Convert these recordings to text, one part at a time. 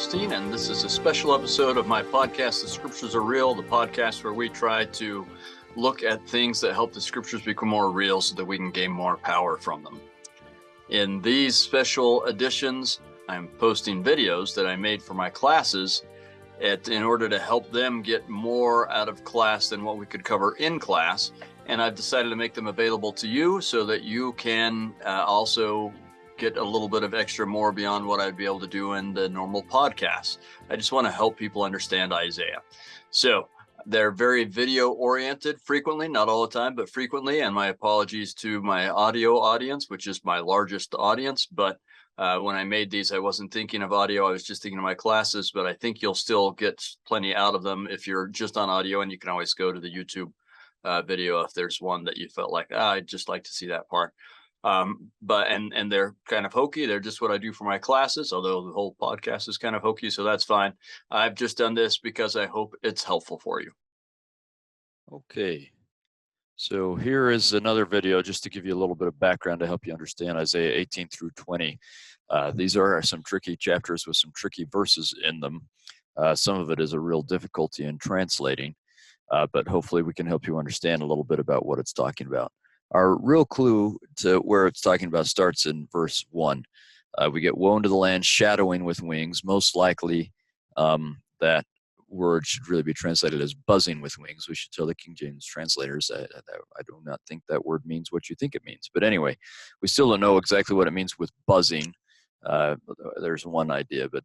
Palestine, and this is a special episode of my podcast, The Scriptures Are Real, the podcast where we try to look at things that help the Scriptures become more real so that we can gain more power from them. In these special editions, I'm posting videos that I made for my classes in order to help them get more out of class than what we could cover in class, and I've decided to make them available to you so that you can also get a little bit of extra more beyond what I'd be able to do in the normal podcast. I just want to help people understand Isaiah. So they're very video oriented frequently, not all the time, but frequently. And my apologies to my audio audience, which is my largest audience. But when I made these, I wasn't thinking of audio. I was just thinking of my classes, but I think you'll still get plenty out of them if you're just on audio, and you can always go to the YouTube video if there's one that you felt like, I'd just like to see that part. But they're kind of hokey. They're just what I do for my classes, although the whole podcast is kind of hokey, so that's fine. I've just done this because I hope it's helpful for you. Okay, so here is another video just to give you a little bit of background to help you understand Isaiah 18 through 20. These are some tricky chapters with some tricky verses in them. Some of it is a real difficulty in translating, but hopefully we can help you understand a little bit about what it's talking about. Our real clue to where it's talking about starts in verse 1. We get, woe unto the land shadowing with wings. Most likely that word should really be translated as buzzing with wings. We should tell the King James translators I do not think that word means what you think it means. But anyway, we still don't know exactly what it means with buzzing. There's one idea, but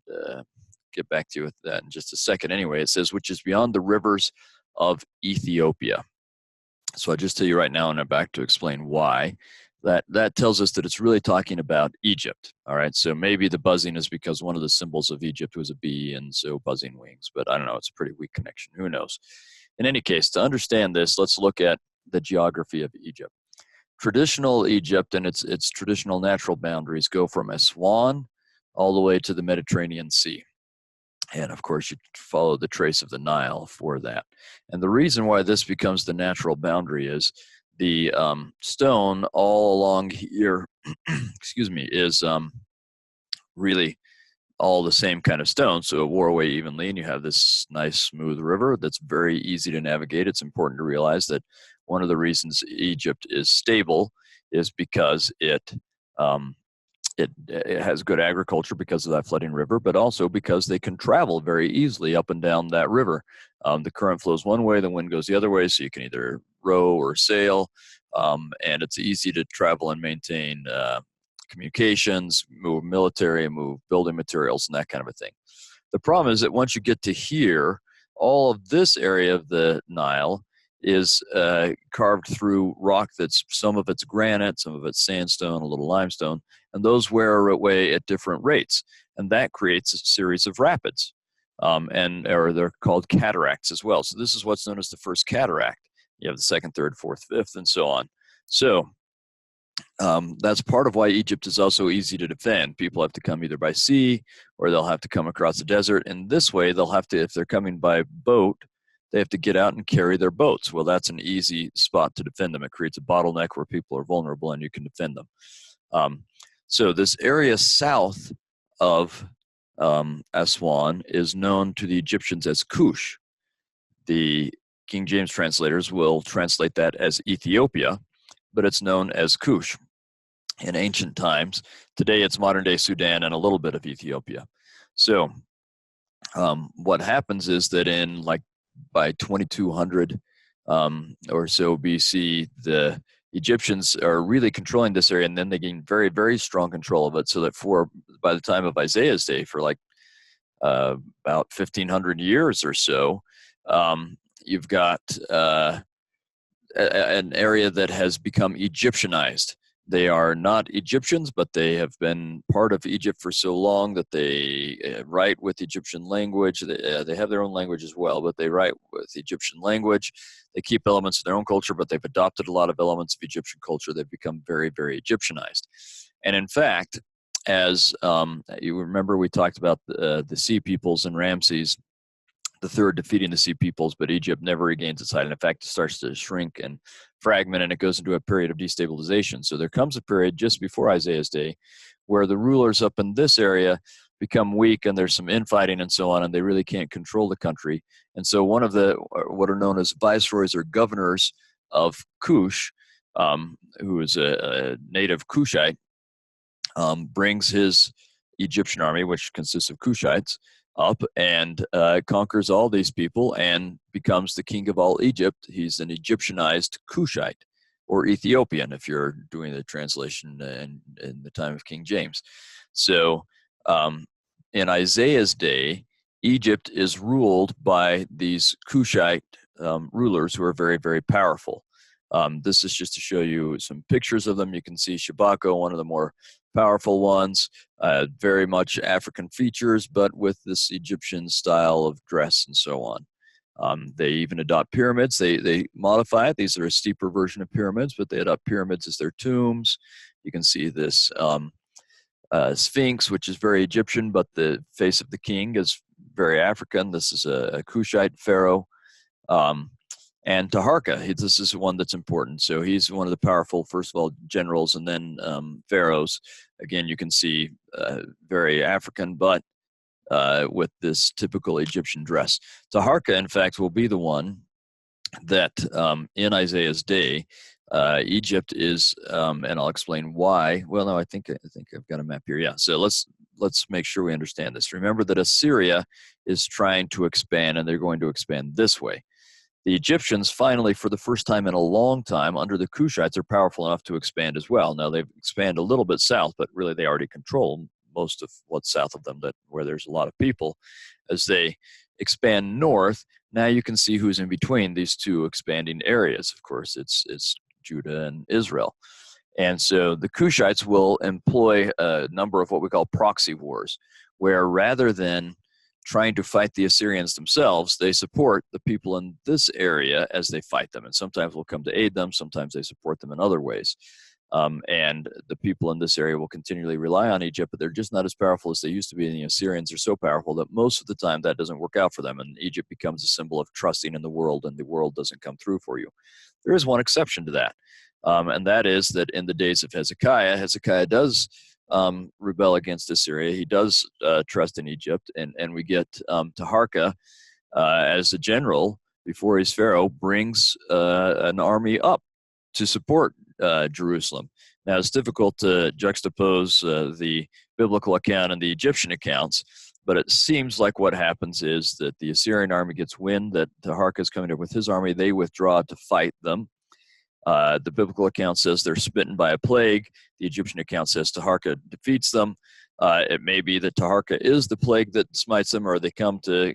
get back to you with that in just a second. Anyway, it says, which is beyond the rivers of Ethiopia. So I'll just tell you right now, and I'm back to explain why. That tells us that it's really talking about Egypt. All right, so maybe the buzzing is because one of the symbols of Egypt was a bee, and so buzzing wings. But I don't know, it's a pretty weak connection. Who knows? In any case, to understand this, let's look at the geography of Egypt. Traditional Egypt and its traditional natural boundaries go from Aswan all the way to the Mediterranean Sea. And of course, you follow the trace of the Nile for that. And the reason why this becomes the natural boundary is the stone all along here, excuse me, is really all the same kind of stone. So it wore away evenly, and you have this nice smooth river that's very easy to navigate. It's important to realize that one of the reasons Egypt is stable is because it has good agriculture because of that flooding river, but also because they can travel very easily up and down that river. The current flows one way, the wind goes the other way, so you can either row or sail, and it's easy to travel and maintain communications, move military, move building materials, and that kind of a thing. The problem is that once you get to here, all of this area of the Nile is carved through rock that's, some of it's granite, some of it's sandstone, a little limestone, and those wear away at different rates, and that creates a series of rapids, or they're called cataracts as well. So this is what's known as the first cataract. You have the second, third, fourth, fifth, and so on. So that's part of why Egypt is also easy to defend. People have to come either by sea or they'll have to come across the desert, and this way they'll have to, if they're coming by boat, they have to get out and carry their boats. Well, that's an easy spot to defend them. It creates a bottleneck where people are vulnerable and you can defend them. So this area south of Aswan is known to the Egyptians as Cush. The King James translators will translate that as Ethiopia, but it's known as Cush in ancient times. Today it's modern-day Sudan and a little bit of Ethiopia. So what happens is that by 2200 or so BC, the Egyptians are really controlling this area, and then they gain very, very strong control of it, so that by the time of Isaiah's day, for about 1500 years or so, you've got an area that has become Egyptianized. They are not Egyptians, but they have been part of Egypt for so long that they write with Egyptian language. They have their own language as well, but they write with Egyptian language. They keep elements of their own culture, but they've adopted a lot of elements of Egyptian culture. They've become very, very Egyptianized. And in fact, as you remember, we talked about the Sea Peoples and Ramses the third defeating the Sea Peoples, but Egypt never regains its height. And in fact, it starts to shrink and fragment, and it goes into a period of destabilization. So there comes a period just before Isaiah's day where the rulers up in this area become weak and there's some infighting and so on, and they really can't control the country. And so one of the what are known as viceroys or governors of Kush, who is a native Kushite, brings his Egyptian army, which consists of Kushites, up and conquers all these people and becomes the king of all Egypt. He's an Egyptianized Kushite, or Ethiopian if you're doing the translation in the time of King James. So in Isaiah's day, Egypt is ruled by these Kushite rulers who are very, very powerful. This is just to show you some pictures of them. You can see Shabako, one of the more powerful ones, very much African features, but with this Egyptian style of dress and so on. They even adopt pyramids. They modify it. These are a steeper version of pyramids, but they adopt pyramids as their tombs. You can see this Sphinx, which is very Egyptian, but the face of the king is very African. This is a Kushite pharaoh. And Taharka, this is one that's important. So he's one of the powerful, first of all, generals and then pharaohs. Again, you can see very African, but with this typical Egyptian dress. Taharka, in fact, will be the one that in Isaiah's day, Egypt is, and I'll explain why. Well, no, I think I've got a map here. Yeah, so let's make sure we understand this. Remember that Assyria is trying to expand, and they're going to expand this way. The Egyptians finally, for the first time in a long time, under the Kushites, are powerful enough to expand as well. Now, they've expanded a little bit south, but really they already control most of what's south of them, where there's a lot of people. As they expand north, now you can see who's in between these two expanding areas. Of course, it's Judah and Israel. And so the Kushites will employ a number of what we call proxy wars, where rather than trying to fight the Assyrians themselves, they support the people in this area as they fight them. And sometimes will come to aid them, sometimes they support them in other ways. And the people in this area will continually rely on Egypt, but they're just not as powerful as they used to be. And the Assyrians are so powerful that most of the time that doesn't work out for them. And Egypt becomes a symbol of trusting in the world, and the world doesn't come through for you. There is one exception to that. And that is that in the days of Hezekiah does rebel against Assyria. He does trust in Egypt, and we get Taharka as a general before he's pharaoh brings an army up to support Jerusalem. Now it's difficult to juxtapose the biblical account and the Egyptian accounts, but it seems like what happens is that the Assyrian army gets wind that Taharka is coming up with his army. They withdraw to fight them. The biblical account says they're smitten by a plague. The Egyptian account says Taharka defeats them. It may be that Taharka is the plague that smites them, or they come to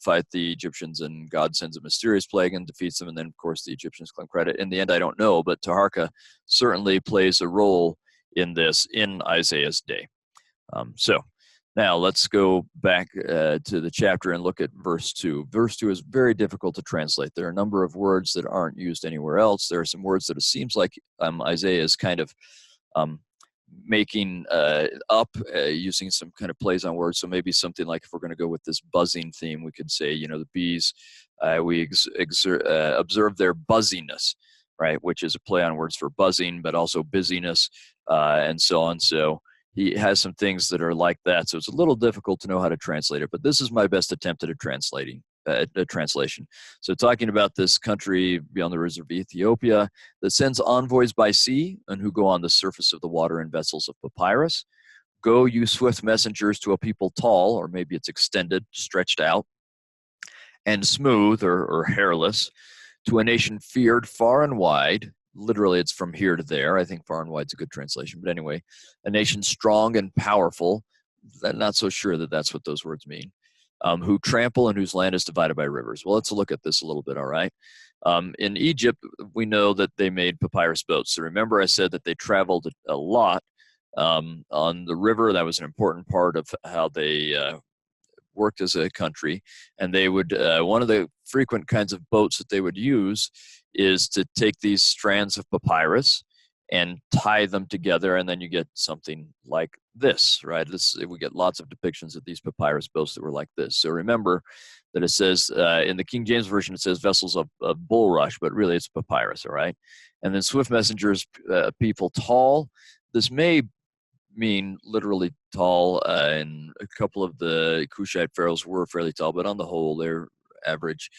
fight the Egyptians and God sends a mysterious plague and defeats them, and then, of course, the Egyptians claim credit. In the end, I don't know, but Taharka certainly plays a role in this in Isaiah's day. So now let's go back to the chapter and look at verse 2. Verse 2 is very difficult to translate. There are a number of words that aren't used anywhere else. There are some words that it seems like Isaiah is kind of making up using some kind of plays on words. So maybe something like, if we're going to go with this buzzing theme, we could say, the bees, we observe their buzziness, right, which is a play on words for buzzing, but also busyness and so on. So he has some things that are like that, so it's a little difficult to know how to translate it, but this is my best attempt at a translation. So talking about this country beyond the rivers of Ethiopia that sends envoys by sea and who go on the surface of the water in vessels of papyrus. Go, you swift messengers, to a people tall, or maybe it's extended, stretched out, and smooth or hairless, to a nation feared far and wide. Literally, it's from here to there. I think far and wide is a good translation. But anyway, a nation strong and powerful. I'm not so sure that that's what those words mean. Who trample and whose land is divided by rivers. Well, let's look at this a little bit, all right? In Egypt, we know that they made papyrus boats. So remember I said that they traveled a lot on the river. That was an important part of how they worked as a country. And they would, one of the frequent kinds of boats that they would use is to take these strands of papyrus and tie them together, and then you get something like this, right? We get lots of depictions of these papyrus boats that were like this. So remember that it says, in the King James Version, it says vessels of bulrush, but really it's papyrus, all right? And then swift messengers, people tall. This may mean literally tall, and a couple of the Kushite pharaohs were fairly tall, but on the whole, they're average.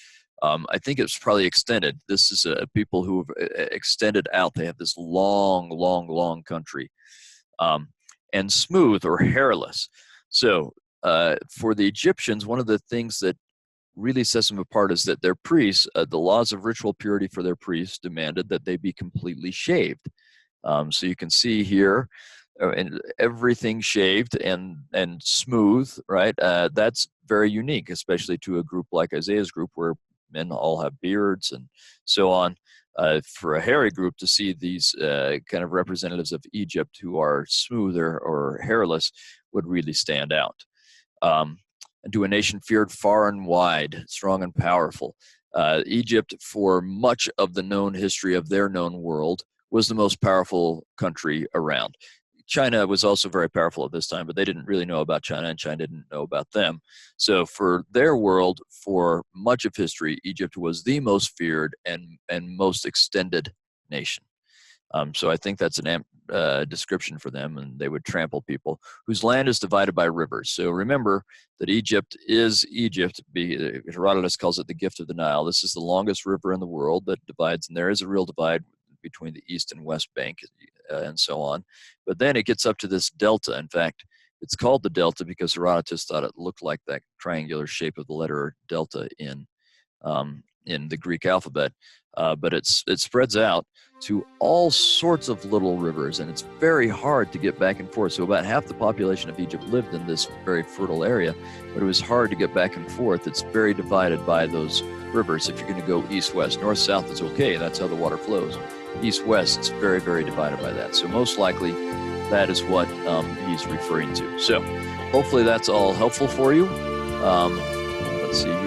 I think it's probably extended. This is a people who have extended out. They have this long, long, long country, and smooth or hairless. So for the Egyptians, one of the things that really sets them apart is that their priests, the laws of ritual purity for their priests demanded that they be completely shaved. So you can see here, and everything shaved and smooth, right? That's very unique, especially to a group like Isaiah's group, where men all have beards and so on. For a hairy group to see these kind of representatives of Egypt who are smoother or hairless would really stand out. And to a nation feared far and wide, strong and powerful. Egypt, for much of the known history of their known world, was the most powerful country around. China was also very powerful at this time, but they didn't really know about China, and China didn't know about them. So for their world, for much of history, Egypt was the most feared and most extended nation. So I think that's an description for them, and they would trample people whose land is divided by rivers. So remember that Egypt is Egypt. Herodotus calls it the gift of the Nile. This is the longest river in the world that divides, and there is a real divide between the east and west bank and so on. But then it gets up to this delta. In fact, it's called the delta because Herodotus thought it looked like that triangular shape of the letter delta in the Greek alphabet. But it spreads out to all sorts of little rivers, and it's very hard to get back and forth. So about half the population of Egypt lived in this very fertile area, but it was hard to get back and forth. It's very divided by those rivers. If you're going to go east-west, north-south is okay. That's how the water flows. East-west, it's very, very divided by that. So most likely that is what he's referring to. So hopefully that's all helpful for you. Let's see here.